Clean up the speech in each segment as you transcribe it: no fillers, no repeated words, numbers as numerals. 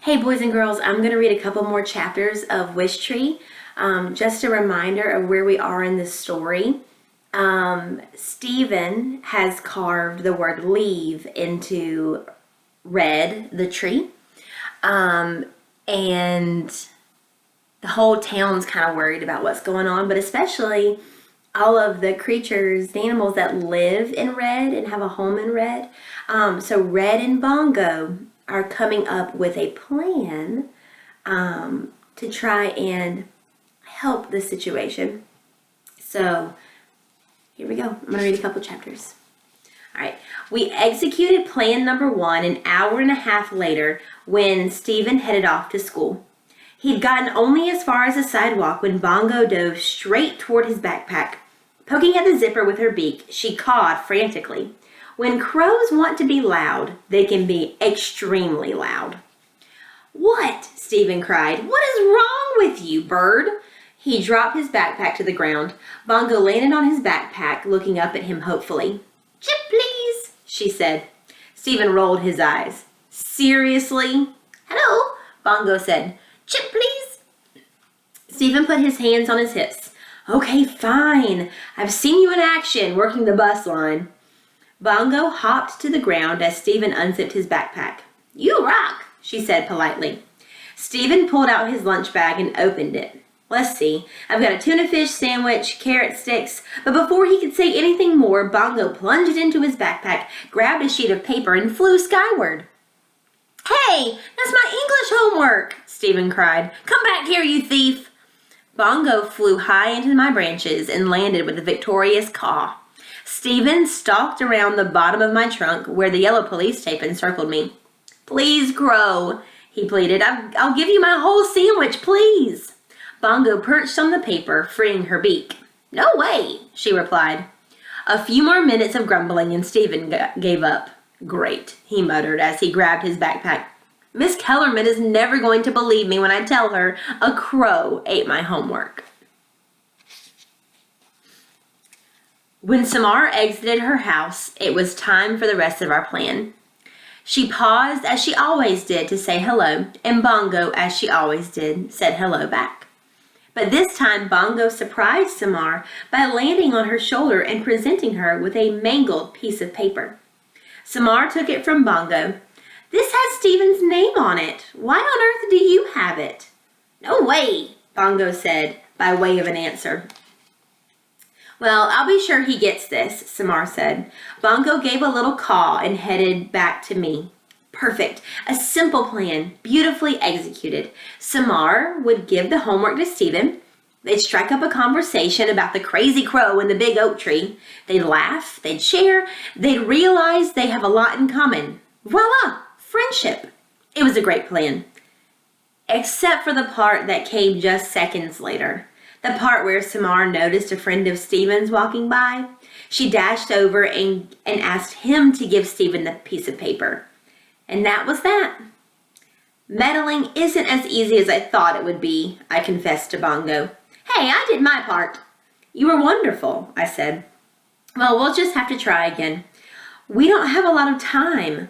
Hey boys and girls, I'm going to read a couple more chapters of Wishtree. Just a reminder of where we are in this story. Stephen has carved the word leave into red, the tree. And the whole town's kind of worried about what's going on, but especially all of the creatures, the animals that live in red and have a home in red. So Red and Bongo are coming up with a plan to try and help the situation. So here we go. I'm going to read a couple chapters. All right. We executed plan number 1 an hour and a half later when Stephen headed off to school. He'd gotten only as far as the sidewalk when Bongo dove straight toward his backpack. Poking at the zipper with her beak, she cawed frantically. When crows want to be loud, they can be extremely loud. "What?" Stephen cried. "What is wrong with you, bird?" He dropped his backpack to the ground. Bongo landed on his backpack, looking up at him hopefully. "Chip, please," she said. Stephen rolled his eyes. "Seriously?" "Hello," Bongo said. "Chip, please." Stephen put his hands on his hips. "Okay, fine. I've seen you in action, working the bus line." Bongo hopped to the ground as Stephen unzipped his backpack. "You rock," she said politely. Stephen pulled out his lunch bag and opened it. "Let's see. I've got a tuna fish sandwich, carrot sticks." But before he could say anything more, Bongo plunged into his backpack, grabbed a sheet of paper, and flew skyward. "Hey, that's my English homework!" Stephen cried. "Come back here, you thief!" Bongo flew high into my branches and landed with a victorious caw. Stephen stalked around the bottom of my trunk where the yellow police tape encircled me. "Please, Crow," he pleaded. I'll give you my whole sandwich, please." Bongo perched on the paper, freeing her beak. "No way," she replied. A few more minutes of grumbling and Stephen gave up. "Great," he muttered as he grabbed his backpack. "Miss Kellerman is never going to believe me when I tell her a crow ate my homework." When Samar exited her house, it was time for the rest of our plan. She paused as she always did to say hello, and Bongo, as she always did, said hello back. But this time Bongo surprised Samar by landing on her shoulder and presenting her with a mangled piece of paper. Samar took it from Bongo. "This has Stephen's name on it. Why on earth do you have it?" "No way," Bongo said by way of an answer. "Well, I'll be sure he gets this," Samar said. Bongo gave a little caw and headed back to me. Perfect. A simple plan, beautifully executed. Samar would give the homework to Stephen. They'd strike up a conversation about the crazy crow in the big oak tree. They'd laugh, they'd share, they'd realize they have a lot in common. Voila! Friendship. It was a great plan. Except for the part that came just seconds later. The part where Samar noticed a friend of Stephen's walking by. She dashed over and asked him to give Stephen the piece of paper. And that was that. "Meddling isn't as easy as I thought it would be," I confessed to Bongo. "Hey, I did my part." "You were wonderful," I said. "Well, we'll just have to try again. We don't have a lot of time."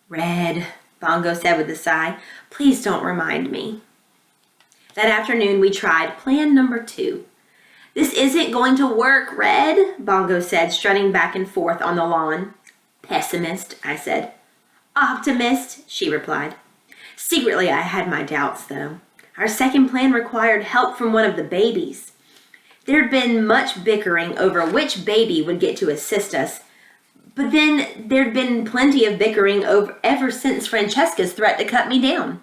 "Red," Bongo said with a sigh. "Please don't remind me." That afternoon, we tried plan number 2. "This isn't going to work, Red," Bongo said, strutting back and forth on the lawn. "Pessimist," I said. "Optimist," she replied. Secretly, I had my doubts, though. Our second plan required help from one of the babies. There'd been much bickering over which baby would get to assist us, but then there'd been plenty of bickering ever since Francesca's threat to cut me down.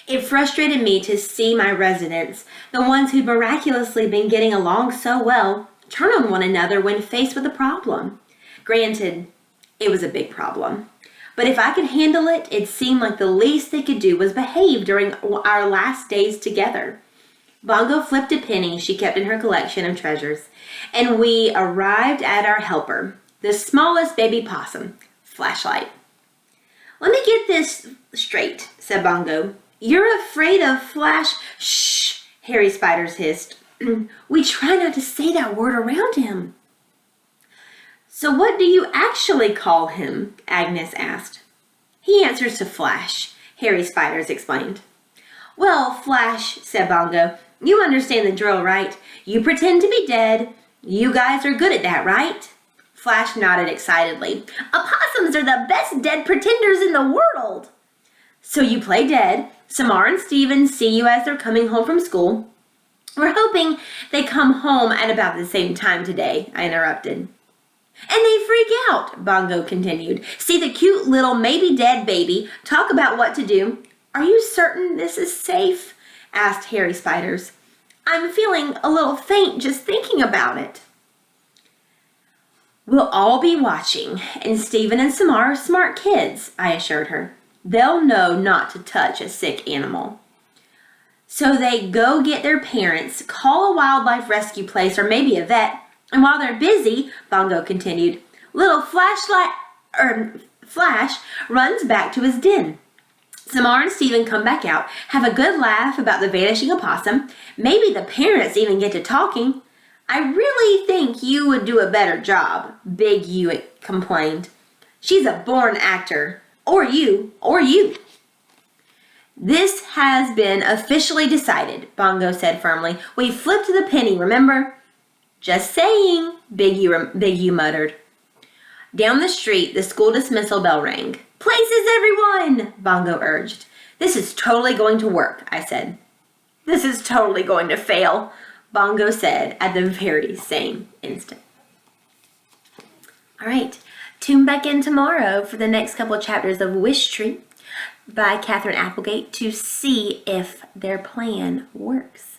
It frustrated me to see my residents, the ones who'd miraculously been getting along so well, turn on one another when faced with a problem. Granted, it was a big problem. But if I could handle it, it seemed like the least they could do was behave during our last days together. Bongo flipped a penny she kept in her collection of treasures, and we arrived at our helper, the smallest baby possum, Flashlight. "Let me get this straight," said Bongo. "You're afraid of Shh," Harry Spiders hissed. "We try not to say that word around him." "So what do you actually call him?" Agnes asked. "He answers to Flash. Harry Spiders explained. Well, Flash, said Bongo, you understand the drill, right? You pretend to be dead. You guys are good at that, right? Flash nodded excitedly. Opossums are the best dead pretenders in the world. So you play dead. Samar and Steven see you as they're coming home from school. We're hoping they come home at about the same time today, I interrupted. And they freak out, Bongo continued. See the cute little maybe dead baby talk about what to do. Are you certain this is safe? Asked Harry Spiders. I'm feeling a little faint just thinking about it. We'll all be watching, and Steven and Samar are smart kids, I assured her. They'll know not to touch a sick animal. So they go get their parents, call a wildlife rescue place or maybe a vet, and while they're busy, Bongo continued, little Flash runs back to his den. Samar and Steven come back out, have a good laugh about the vanishing opossum. Maybe the parents even get to talking. I really think you would do a better job, Big U complained. She's a born actor. Or you. This has been officially decided, Bongo said firmly. We flipped the penny, remember? Just saying, Big U muttered. Down the street, the school dismissal bell rang. Places, everyone, Bongo urged. This is totally going to work, I said. This is totally going to fail, Bongo said at the very same instant. All right, tune back in tomorrow for the next couple of chapters of Wishtree by Katherine Applegate to see if their plan works.